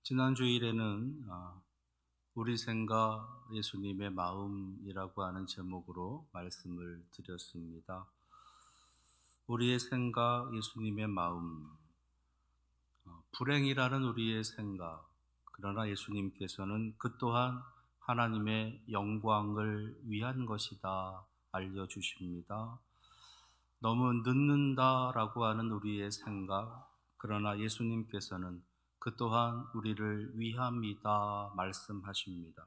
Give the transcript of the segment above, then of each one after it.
지난 주일에는 우리 생각 예수님의 마음이라고 하는 제목으로 말씀을 드렸습니다. 우리의 생각 예수님의 마음, 불행이라는 우리의 생각, 그러나 예수님께서는 그 또한 하나님의 영광을 위한 것이다 알려주십니다. 너무 늦는다라고 하는 우리의 생각, 그러나 예수님께서는 그 또한 우리를 위함이다 말씀하십니다.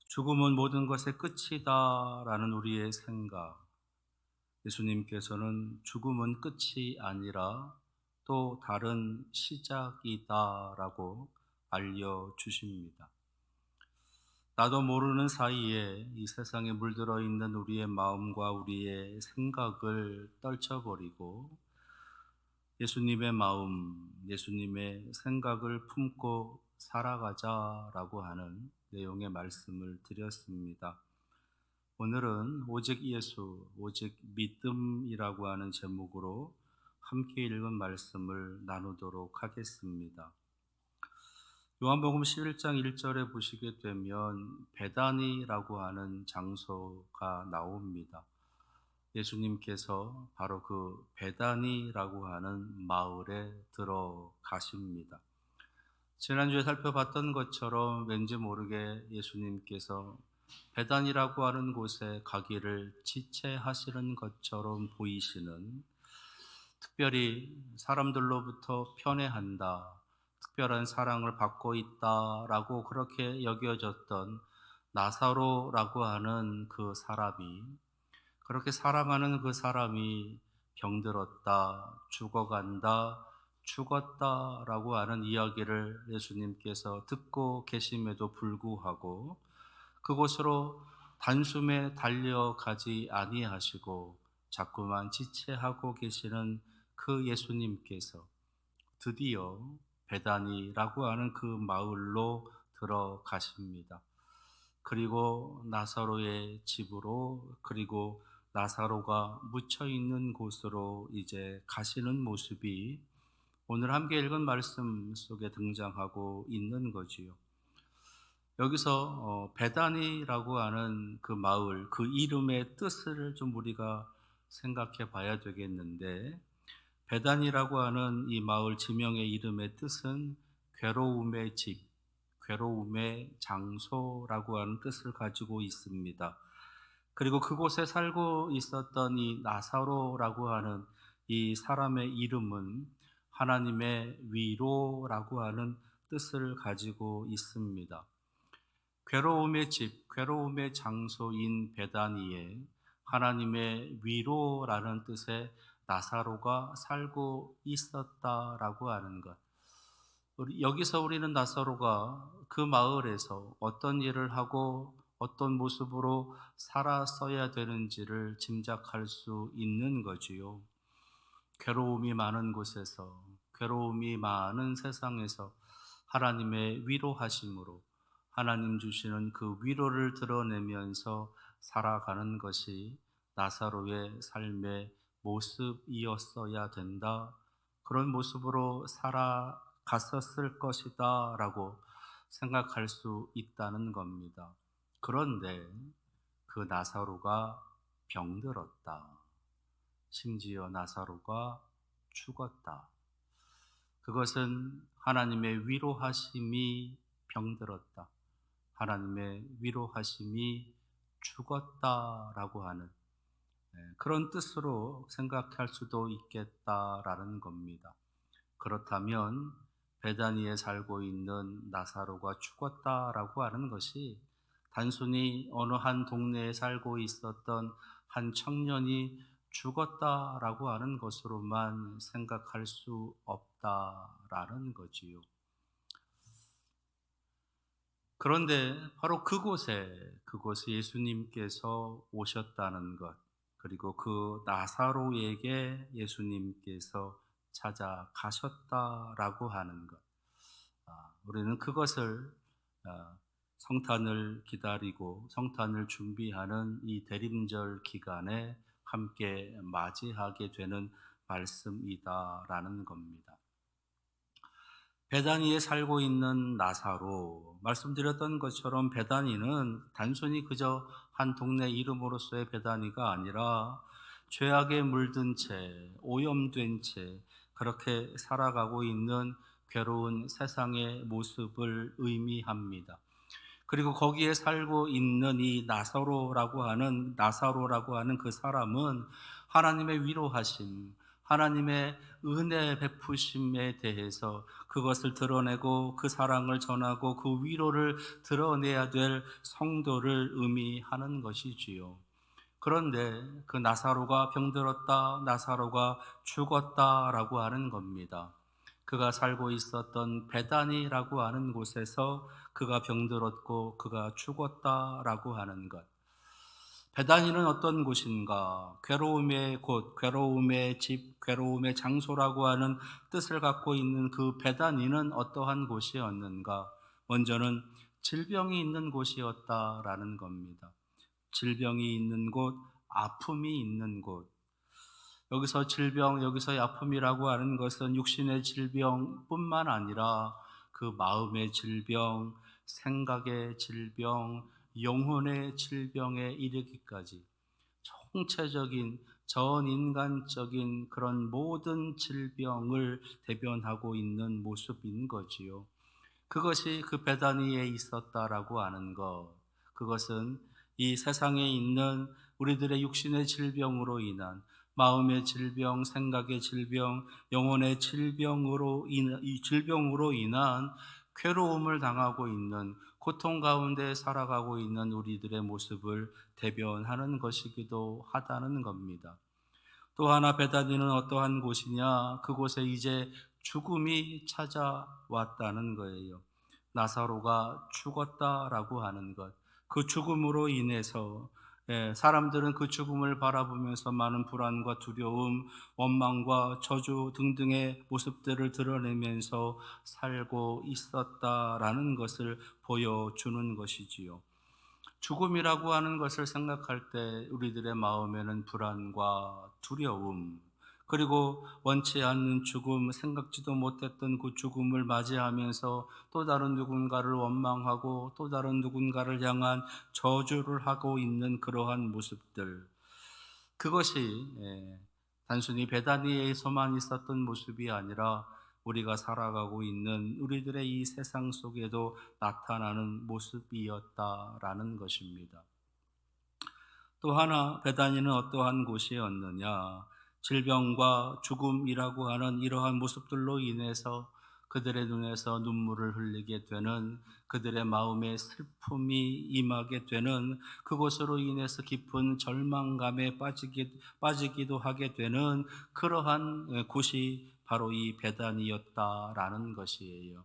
죽음은 모든 것의 끝이다라는 우리의 생각, 예수님께서는 죽음은 끝이 아니라 또 다른 시작이다라고 알려주십니다. 나도 모르는 사이에 이 세상에 물들어 있는 우리의 마음과 우리의 생각을 떨쳐버리고 예수님의 마음, 예수님의 생각을 품고 살아가자라고 하는 내용의 말씀을 드렸습니다. 오늘은 오직 예수, 오직 믿음이라고 하는 제목으로 함께 읽은 말씀을 나누도록 하겠습니다. 요한복음 11장 1절에 보시게 되면 베다니라고 하는 장소가 나옵니다. 예수님께서 바로 그 베다니라고 하는 마을에 들어가십니다. 지난주에 살펴봤던 것처럼 왠지 모르게 예수님께서 베단이라고 하는 곳에 가기를 지체하시는 것처럼 보이시는, 특별히 사람들로부터 편애한다, 특별한 사랑을 받고 있다라고 그렇게 여겨졌던 나사로라고 하는 그 사람이, 그렇게 사랑하는 그 사람이 병들었다, 죽어간다, 죽었다라고 하는 이야기를 예수님께서 듣고 계심에도 불구하고 그곳으로 단숨에 달려가지 아니하시고 자꾸만 지체하고 계시는 그 예수님께서 드디어 베다니라고 하는 그 마을로 들어가십니다. 그리고 나사로의 집으로, 그리고 나사로가 묻혀 있는 곳으로 이제 가시는 모습이 오늘 함께 읽은 말씀 속에 등장하고 있는 거지요. 여기서 베다니라고 하는 그 마을, 그 이름의 뜻을 좀 우리가 생각해 봐야 되겠는데, 베다니라고 하는 이 마을 지명의 이름의 뜻은 괴로움의 집, 괴로움의 장소라고 하는 뜻을 가지고 있습니다. 그리고 그곳에 살고 있었던 이 나사로라고 하는 이 사람의 이름은 하나님의 위로라고 하는 뜻을 가지고 있습니다. 괴로움의 집, 괴로움의 장소인 베다니에 하나님의 위로라는 뜻의 나사로가 살고 있었다라고 하는 것. 여기서 우리는 나사로가 그 마을에서 어떤 일을 하고 어떤 모습으로 살았어야 되는지를 짐작할 수 있는 거지요. 괴로움이 많은 곳에서, 괴로움이 많은 세상에서 하나님의 위로하심으로 하나님 주시는 그 위로를 드러내면서 살아가는 것이 나사로의 삶의 모습이었어야 된다. 그런 모습으로 살아갔었을 것이다 라고 생각할 수 있다는 겁니다. 그런데 그 나사로가 병들었다. 심지어 나사로가 죽었다. 그것은 하나님의 위로하심이 병들었다, 하나님의 위로하심이 죽었다라고 하는 그런 뜻으로 생각할 수도 있겠다라는 겁니다. 그렇다면 베다니에 살고 있는 나사로가 죽었다라고 하는 것이 단순히 어느 한 동네에 살고 있었던 한 청년이 죽었다라고 하는 것으로만 생각할 수 없다라는 거지요. 그런데 바로 그곳에 예수님께서 오셨다는 것, 그리고 그 나사로에게 예수님께서 찾아가셨다라고 하는 것, 우리는 그것을 성탄을 기다리고 성탄을 준비하는 이 대림절 기간에 함께 맞이하게 되는 말씀이다라는 겁니다. 베다니에 살고 있는 나사로, 말씀드렸던 것처럼 베다니는 단순히 그저 한 동네 이름으로서의 베다니가 아니라 죄악에 물든 채, 오염된 채 그렇게 살아가고 있는 괴로운 세상의 모습을 의미합니다. 그리고 거기에 살고 있는 이 나사로라고 하는 그 사람은 하나님의 위로하심, 하나님의 은혜 베푸심에 대해서 그것을 드러내고 그 사랑을 전하고 그 위로를 드러내야 될 성도를 의미하는 것이지요. 그런데 그 나사로가 병들었다, 나사로가 죽었다라고 하는 겁니다. 그가 살고 있었던 베다니라고 하는 곳에서 그가 병들었고 그가 죽었다라고 하는 것. 베다니는 어떤 곳인가? 괴로움의 곳, 괴로움의 집, 괴로움의 장소라고 하는 뜻을 갖고 있는 그 베다니는 어떠한 곳이었는가? 먼저는 질병이 있는 곳이었다라는 겁니다. 질병이 있는 곳, 아픔이 있는 곳. 여기서 질병, 여기서의 아픔이라고 하는 것은 육신의 질병뿐만 아니라 그 마음의 질병, 생각의 질병, 영혼의 질병에 이르기까지 총체적인 전 인간적인 그런 모든 질병을 대변하고 있는 모습인 거지요. 그것이 그 베다니에 있었다라고 하는 것. 그것은 이 세상에 있는 우리들의 육신의 질병으로 인한 마음의 질병, 생각의 질병, 영혼의 이 질병으로 인한 괴로움을 당하고 있는 고통 가운데 살아가고 있는 우리들의 모습을 대변하는 것이기도 하다는 겁니다. 또 하나 베다니는 어떠한 곳이냐? 그곳에 이제 죽음이 찾아왔다는 거예요. 나사로가 죽었다라고 하는 것. 그 죽음으로 인해서 사람들은 그 죽음을 바라보면서 많은 불안과 두려움, 원망과 저주 등등의 모습들을 드러내면서 살고 있었다라는 것을 보여주는 것이지요. 죽음이라고 하는 것을 생각할 때 우리들의 마음에는 불안과 두려움, 그리고 원치 않는 죽음, 생각지도 못했던 그 죽음을 맞이하면서 또 다른 누군가를 원망하고 또 다른 누군가를 향한 저주를 하고 있는 그러한 모습들. 그것이 단순히 베다니에서만 있었던 모습이 아니라 우리가 살아가고 있는 우리들의 이 세상 속에도 나타나는 모습이었다라는 것입니다. 또 하나 베다니는 어떠한 곳이었느냐? 질병과 죽음이라고 하는 이러한 모습들로 인해서 그들의 눈에서 눈물을 흘리게 되는, 그들의 마음에 슬픔이 임하게 되는, 그것으로 인해서 깊은 절망감에 빠지기도 하게 되는 그러한 곳이 바로 이 베단이었다라는 것이에요.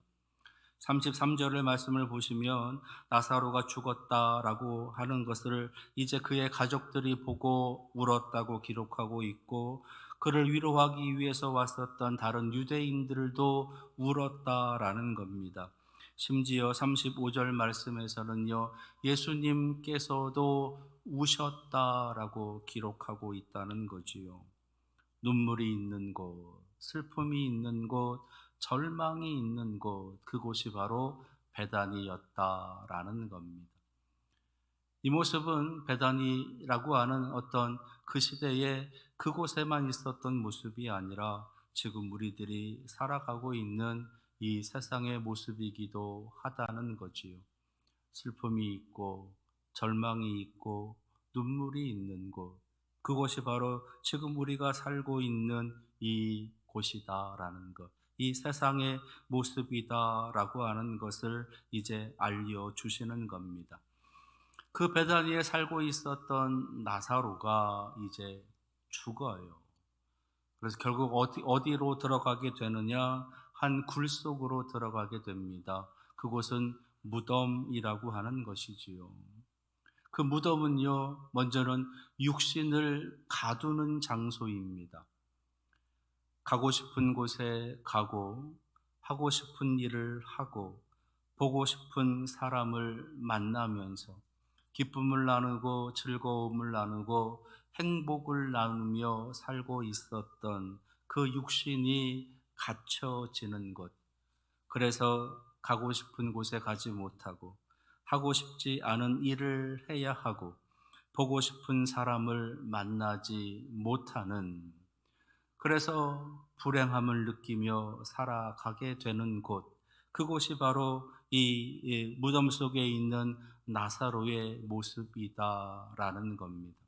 33절의 말씀을 보시면 나사로가 죽었다라고 하는 것을 이제 그의 가족들이 보고 울었다고 기록하고 있고, 그를 위로하기 위해서 왔었던 다른 유대인들도 울었다라는 겁니다. 심지어 35절 말씀에서는요, 예수님께서도 우셨다라고 기록하고 있다는 거지요. 눈물이 있는 곳, 슬픔이 있는 곳, 절망이 있는 곳, 그곳이 바로 베다니였다라는 겁니다. 이 모습은 베다니라고 하는 어떤 그 시대에 그곳에만 있었던 모습이 아니라 지금 우리들이 살아가고 있는 이 세상의 모습이기도 하다는 거지요. 슬픔이 있고 절망이 있고 눈물이 있는 곳, 그곳이 바로 지금 우리가 살고 있는 이 곳이다라는 것, 이 세상의 모습이다라고 하는 것을 이제 알려주시는 겁니다. 그 베다니에 살고 있었던 나사로가 이제 죽어요. 그래서 결국 어디로 들어가게 되느냐? 한 굴 속으로 들어가게 됩니다. 그곳은 무덤이라고 하는 것이지요. 그 무덤은요, 먼저는 육신을 가두는 장소입니다. 가고 싶은 곳에 가고, 하고 싶은 일을 하고, 보고 싶은 사람을 만나면서 기쁨을 나누고 즐거움을 나누고 행복을 나누며 살고 있었던 그 육신이 갇혀지는 곳, 그래서 가고 싶은 곳에 가지 못하고 하고 싶지 않은 일을 해야 하고 보고 싶은 사람을 만나지 못하는, 그래서 불행함을 느끼며 살아가게 되는 곳, 그곳이 바로 이 무덤 속에 있는 나사로의 모습이다라는 겁니다.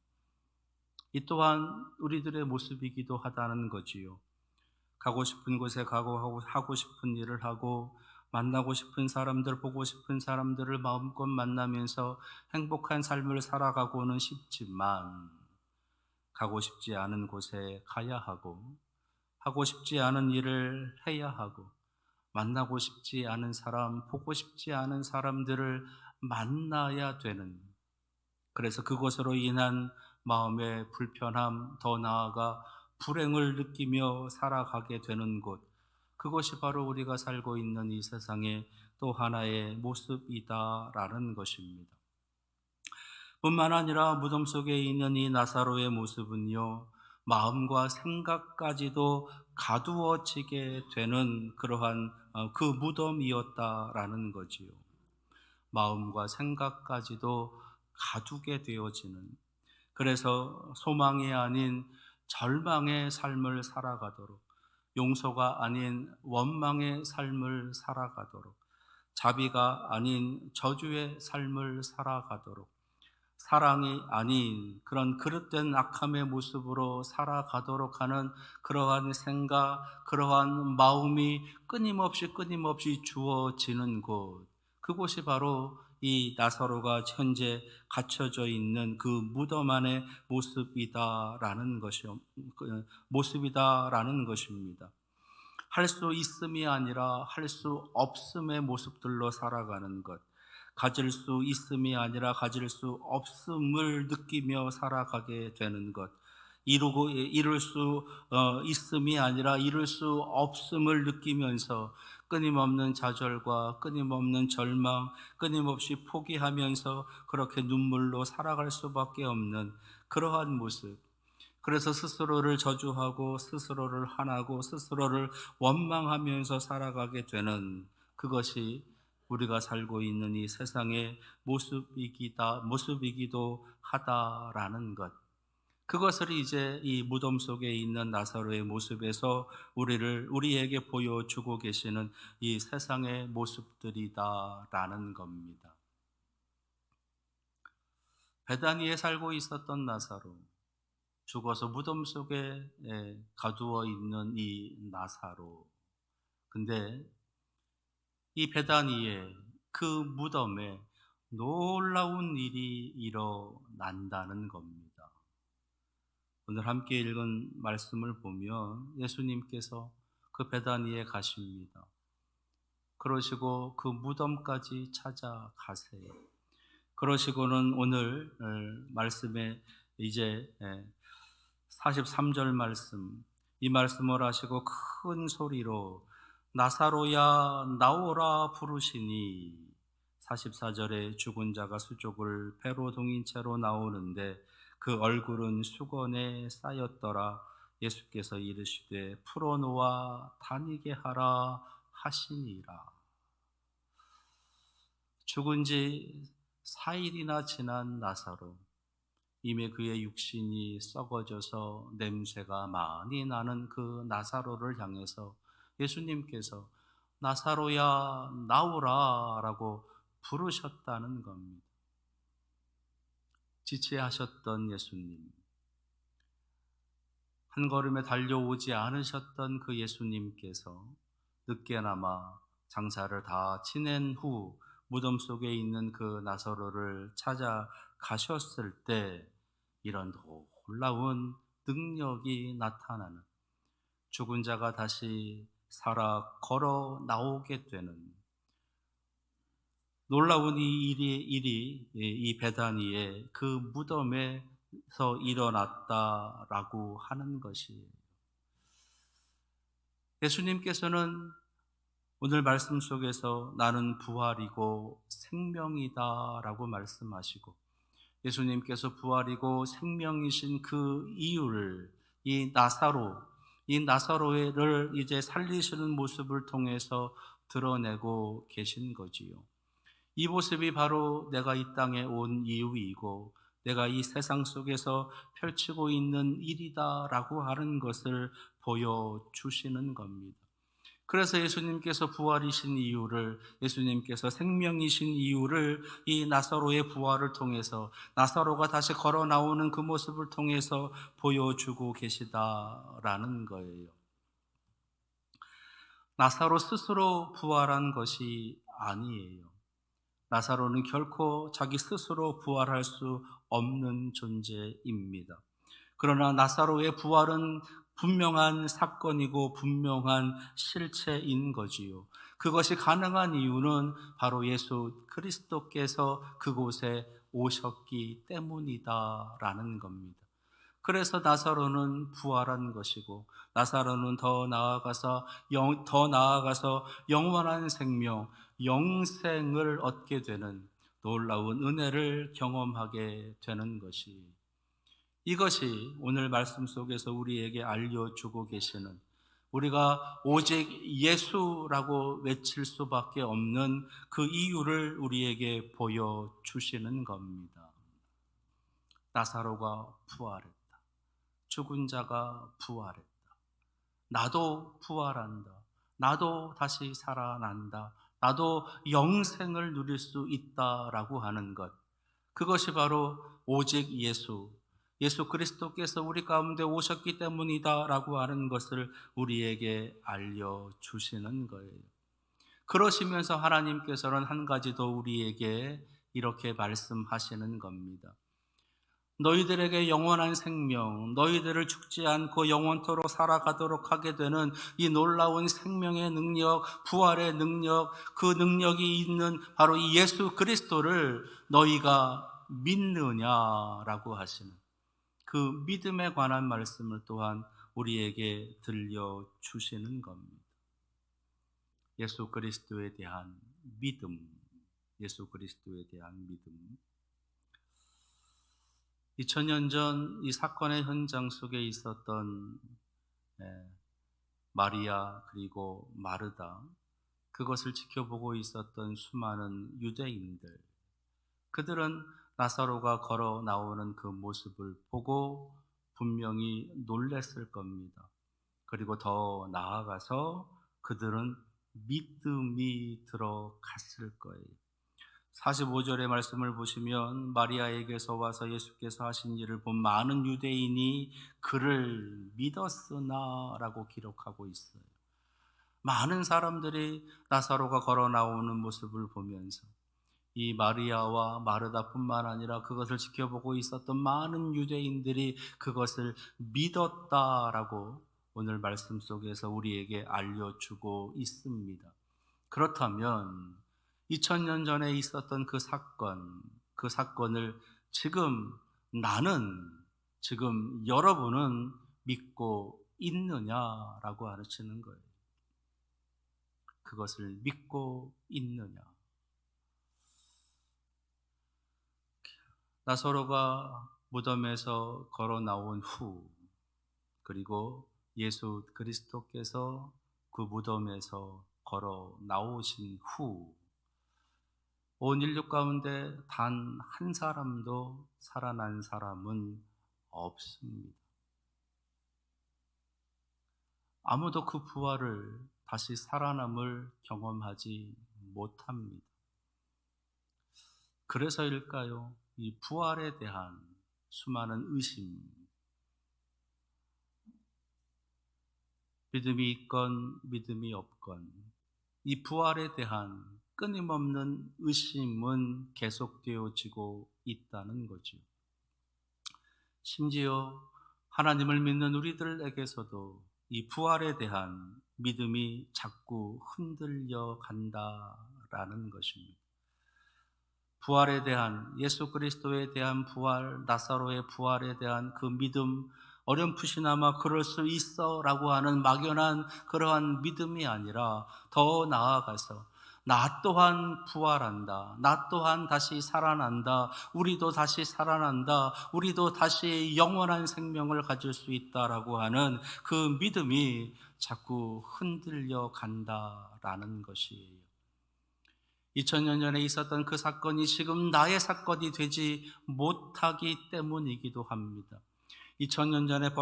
이 또한 우리들의 모습이기도 하다는 거지요. 가고 싶은 곳에 가고 하고 싶은 일을 하고 만나고 싶은 사람들, 보고 싶은 사람들을 마음껏 만나면서 행복한 삶을 살아가고는 싶지만 가고 싶지 않은 곳에 가야 하고 하고 싶지 않은 일을 해야 하고 만나고 싶지 않은 사람, 보고 싶지 않은 사람들을 만나야 되는, 그래서 그것으로 인한 마음의 불편함, 더 나아가 불행을 느끼며 살아가게 되는 곳, 그것이 바로 우리가 살고 있는 이 세상의 또 하나의 모습이다라는 것입니다. 뿐만 아니라 무덤 속에 있는 이 나사로의 모습은요, 마음과 생각까지도 가두어지게 되는 그러한 그 무덤이었다라는 거지요. 마음과 생각까지도 가두게 되어지는, 그래서 소망이 아닌 절망의 삶을 살아가도록, 용서가 아닌 원망의 삶을 살아가도록, 자비가 아닌 저주의 삶을 살아가도록, 사랑이 아닌 그런 그릇된 악함의 모습으로 살아가도록 하는 그러한 생각, 그러한 마음이 끊임없이 주어지는 곳, 그곳이 바로 이 나사로가 현재 갇혀져 있는 그 무덤 안의 모습이다라는 것입니다. 할 수 있음이 아니라 할 수 없음의 모습들로 살아가는 것, 가질 수 있음이 아니라 가질 수 없음을 느끼며 살아가게 되는 것, 이룰 수 있음이 아니라 이룰 수 없음을 느끼면서 끊임없는 좌절과 끊임없는 절망, 끊임없이 포기하면서 그렇게 눈물로 살아갈 수밖에 없는 그러한 모습, 그래서 스스로를 저주하고 스스로를 한하고 스스로를 원망하면서 살아가게 되는, 그것이 우리가 살고 있는 이 세상의 모습이기도 하다라는 것. 그것을 이제 이 무덤 속에 있는 나사로의 모습에서 우리에게 보여주고 계시는 이 세상의 모습들이다라는 겁니다. 베다니에 살고 있었던 나사로, 죽어서 무덤 속에 가두어 있는 이 나사로. 근데 이 베다니에, 그 무덤에 놀라운 일이 일어난다는 겁니다. 오늘 함께 읽은 말씀을 보면 예수님께서 그 베다니에 가십니다. 그러시고 그 무덤까지 찾아가세요. 그러시고는 오늘 말씀에 이제 43절 말씀, 이 말씀을 하시고 큰 소리로 나사로야 나오라 부르시니, 44절에 죽은 자가 수족을 배로 동인 채로 나오는데 그 얼굴은 수건에 쌓였더라. 예수께서 이르시되 풀어놓아 다니게 하라 하시니라. 죽은 지 4일이나 지난 나사로, 이미 그의 육신이 썩어져서 냄새가 많이 나는 그 나사로를 향해서 예수님께서 나사로야 나오라 라고 부르셨다는 겁니다. 지체하셨던 예수님, 한 걸음에 달려오지 않으셨던 그 예수님께서 늦게나마 장사를 다 지낸 후 무덤 속에 있는 그 나사로를 찾아가셨을 때 이런 놀라운 능력이 나타나는, 죽은 자가 다시 살아 걸어 나오게 되는 놀라운 이 일이 이 베다니의 그 무덤에서 일어났다라고 하는 것이에요. 예수님께서는 오늘 말씀 속에서 나는 부활이고 생명이다라고 말씀하시고, 예수님께서 부활이고 생명이신 그 이유를 이 나사로를 이제 살리시는 모습을 통해서 드러내고 계신 거지요. 이 모습이 바로 내가 이 땅에 온 이유이고 내가 이 세상 속에서 펼치고 있는 일이다라고 하는 것을 보여주시는 겁니다. 그래서 예수님께서 부활이신 이유를, 예수님께서 생명이신 이유를 이 나사로의 부활을 통해서, 나사로가 다시 걸어 나오는 그 모습을 통해서 보여주고 계시다라는 거예요. 나사로 스스로 부활한 것이 아니에요. 나사로는 결코 자기 스스로 부활할 수 없는 존재입니다. 그러나 나사로의 부활은 분명한 사건이고 분명한 실체인 거지요. 그것이 가능한 이유는 바로 예수 그리스도께서 그곳에 오셨기 때문이다라는 겁니다. 그래서 나사로는 부활한 것이고, 나사로는 더 나아가서 영원한 생명, 영생을 얻게 되는 놀라운 은혜를 경험하게 되는 것이, 이것이 오늘 말씀 속에서 우리에게 알려주고 계시는, 우리가 오직 예수라고 외칠 수밖에 없는 그 이유를 우리에게 보여주시는 겁니다. 나사로가 부활했다. 죽은 자가 부활했다. 나도 부활한다. 나도 다시 살아난다. 나도 영생을 누릴 수 있다라고 하는 것. 그것이 바로 오직 예수 그리스도께서 우리 가운데 오셨기 때문이다라고 하는 것을 우리에게 알려주시는 거예요. 그러시면서 하나님께서는 한 가지 더 우리에게 이렇게 말씀하시는 겁니다. 너희들에게 영원한 생명, 너희들을 죽지 않고 영원토록 살아가도록 하게 되는 이 놀라운 생명의 능력, 부활의 능력, 그 능력이 있는 바로 이 예수 그리스도를 너희가 믿느냐라고 하시는 그 믿음에 관한 말씀을 또한 우리에게 들려주시는 겁니다. 예수 그리스도에 대한 믿음, 예수 그리스도에 대한 믿음. 2000년 전 이 사건의 현장 속에 있었던 마리아 그리고 마르다, 그것을 지켜보고 있었던 수많은 유대인들, 그들은 나사로가 걸어 나오는 그 모습을 보고 분명히 놀랐을 겁니다. 그리고 더 나아가서 그들은 믿음이 들어갔을 거예요. 45절의 말씀을 보시면 마리아에게서 와서 예수께서 하신 일을 본 많은 유대인이 그를 믿었으나 라고 기록하고 있어요. 많은 사람들이 나사로가 걸어 나오는 모습을 보면서 이 마리아와 마르다뿐만 아니라 그것을 지켜보고 있었던 많은 유대인들이 그것을 믿었다라고 오늘 말씀 속에서 우리에게 알려주고 있습니다. 그렇다면 2000년 전에 있었던 그 사건을 지금 나는, 지금 여러분은 믿고 있느냐라고 하시는 거예요. 그것을 믿고 있느냐. 나사로가 무덤에서 걸어 나온 후, 그리고 예수 그리스도께서 그 무덤에서 걸어 나오신 후, 온 인류 가운데 단 한 사람도 살아난 사람은 없습니다. 아무도 그 부활을, 다시 살아남을 경험하지 못합니다. 그래서일까요? 이 부활에 대한 수많은 의심, 믿음이 있건 믿음이 없건 이 부활에 대한 끊임없는 의심은 계속되어지고 있다는 거죠. 심지어 하나님을 믿는 우리들에게서도 이 부활에 대한 믿음이 자꾸 흔들려 간다라는 것입니다. 부활에 대한, 예수 그리스도에 대한 부활, 나사로의 부활에 대한 그 믿음, 어렴풋이나마 그럴 수 있어 라고 하는 막연한 그러한 믿음이 아니라 더 나아가서 나 또한 부활한다. 나 또한 다시 살아난다. 우리도 다시 살아난다. 우리도 다시 영원한 생명을 가질 수 있다라고 하는 그 믿음이 자꾸 흔들려 간다라는 것이에요. 2000년 전에 있었던 그 사건이 지금 나의 사건이 되지 못하기 때문이기도 합니다. 2000년 전에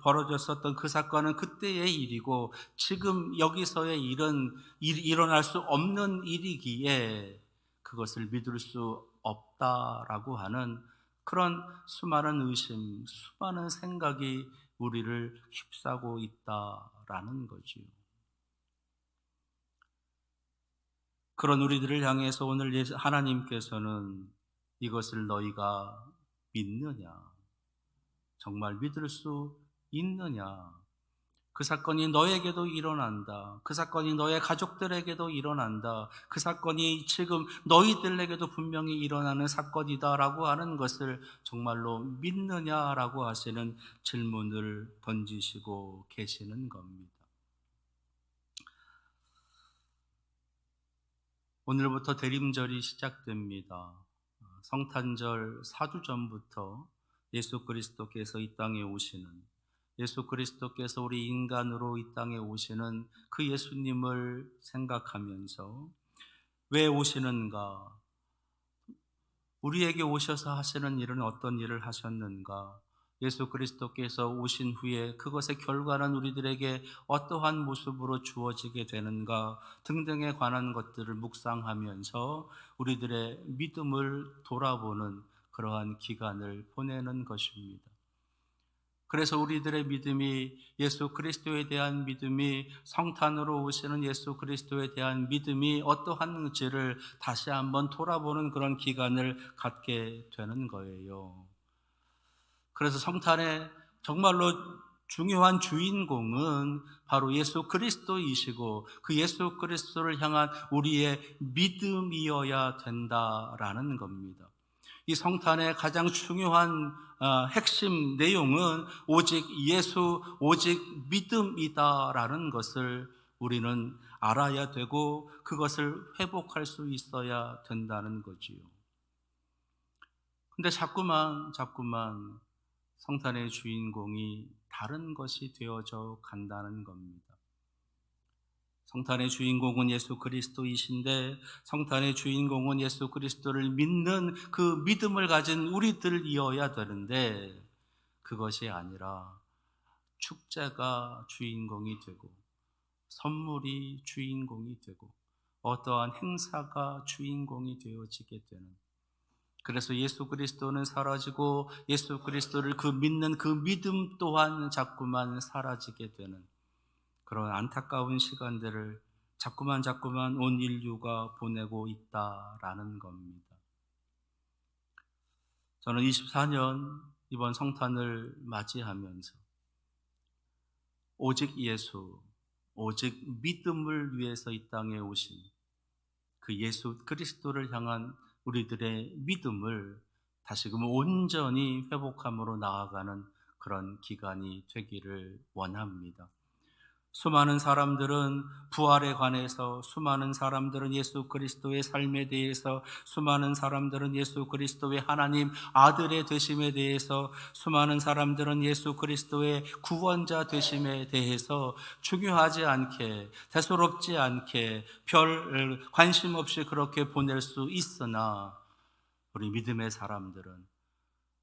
벌어졌었던 그 사건은 그때의 일이고 지금 여기서의 일은 일어날 수 없는 일이기에 그것을 믿을 수 없다라고 하는 그런 수많은 의심, 수많은 생각이 우리를 휩싸고 있다라는 거지요. 그런 우리들을 향해서 오늘 하나님께서는 이것을 너희가 믿느냐? 정말 믿을 수 있느냐? 그 사건이 너에게도 일어난다. 그 사건이 너의 가족들에게도 일어난다. 그 사건이 지금 너희들에게도 분명히 일어나는 사건이다라고 하는 것을 정말로 믿느냐라고 하시는 질문을 던지시고 계시는 겁니다. 오늘부터 대림절이 시작됩니다. 성탄절 4주 전부터 예수 그리스도께서 이 땅에 오시는, 예수 그리스도께서 우리 인간으로 이 땅에 오시는 그 예수님을 생각하면서 왜 오시는가? 우리에게 오셔서 하시는 일은 어떤 일을 하셨는가? 예수 그리스도께서 오신 후에 그것의 결과는 우리들에게 어떠한 모습으로 주어지게 되는가 등등에 관한 것들을 묵상하면서 우리들의 믿음을 돌아보는 그러한 기간을 보내는 것입니다. 그래서 우리들의 믿음이, 예수 그리스도에 대한 믿음이, 성탄으로 오시는 예수 그리스도에 대한 믿음이 어떠한지를 다시 한번 돌아보는 그런 기간을 갖게 되는 거예요. 그래서 성탄의 정말로 중요한 주인공은 바로 예수 그리스도이시고 그 예수 그리스도를 향한 우리의 믿음이어야 된다라는 겁니다. 이 성탄의 가장 중요한 핵심 내용은 오직 예수, 오직 믿음이다라는 것을 우리는 알아야 되고 그것을 회복할 수 있어야 된다는 거지요. 근데 자꾸만 성탄의 주인공이 다른 것이 되어져 간다는 겁니다. 성탄의 주인공은 예수 그리스도이신데 성탄의 주인공은 예수 그리스도를 믿는 그 믿음을 가진 우리들이어야 되는데 그것이 아니라 축제가 주인공이 되고 선물이 주인공이 되고 어떠한 행사가 주인공이 되어지게 되는, 그래서 예수 그리스도는 사라지고 예수 그리스도를 믿는 그 믿음 또한 자꾸만 사라지게 되는 그런 안타까운 시간들을 자꾸만 온 인류가 보내고 있다라는 겁니다. 저는 24년 이번 성탄을 맞이하면서 오직 예수, 오직 믿음을 위해서 이 땅에 오신 그 예수 그리스도를 향한 우리들의 믿음을 다시금 온전히 회복함으로 나아가는 그런 기간이 되기를 원합니다. 수많은 사람들은 부활에 관해서, 수많은 사람들은 예수 그리스도의 삶에 대해서, 수많은 사람들은 예수 그리스도의 하나님 아들의 되심에 대해서, 수많은 사람들은 예수 그리스도의 구원자 되심에 대해서 중요하지 않게, 대수롭지 않게, 별 관심 없이 그렇게 보낼 수 있으나 우리 믿음의 사람들은,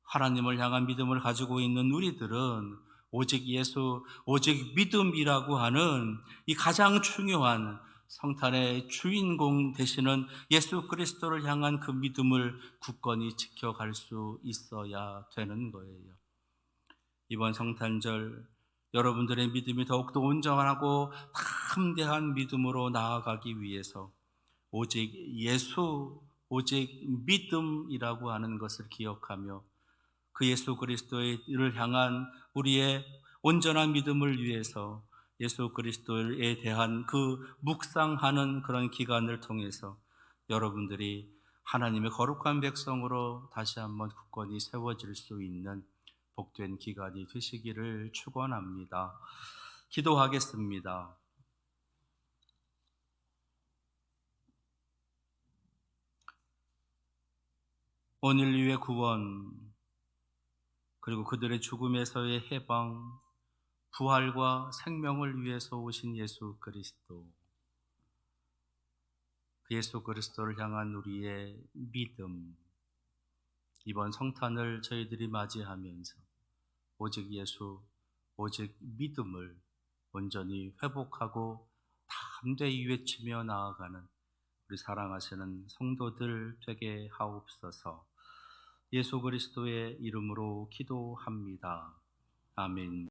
하나님을 향한 믿음을 가지고 있는 우리들은 오직 예수, 오직 믿음이라고 하는 이 가장 중요한 성탄의 주인공 되시는 예수 그리스도를 향한 그 믿음을 굳건히 지켜갈 수 있어야 되는 거예요. 이번 성탄절 여러분들의 믿음이 더욱더 온전하고 담대한 믿음으로 나아가기 위해서 오직 예수, 오직 믿음이라고 하는 것을 기억하며 그 예수 그리스도를 향한 우리의 온전한 믿음을 위해서 예수 그리스도에 대한 그 묵상하는 그런 기간을 통해서 여러분들이 하나님의 거룩한 백성으로 다시 한번 굳건히 세워질 수 있는 복된 기간이 되시기를 축원합니다. 기도하겠습니다. 온 인류의 구원, 그리고 그들의 죽음에서의 해방, 부활과 생명을 위해서 오신 예수 그리스도, 그 예수 그리스도를 향한 우리의 믿음, 이번 성탄을 저희들이 맞이하면서 오직 예수, 오직 믿음을 온전히 회복하고 담대히 외치며 나아가는 우리 사랑하시는 성도들 되게 하옵소서. 예수 그리스도의 이름으로 기도합니다. 아멘.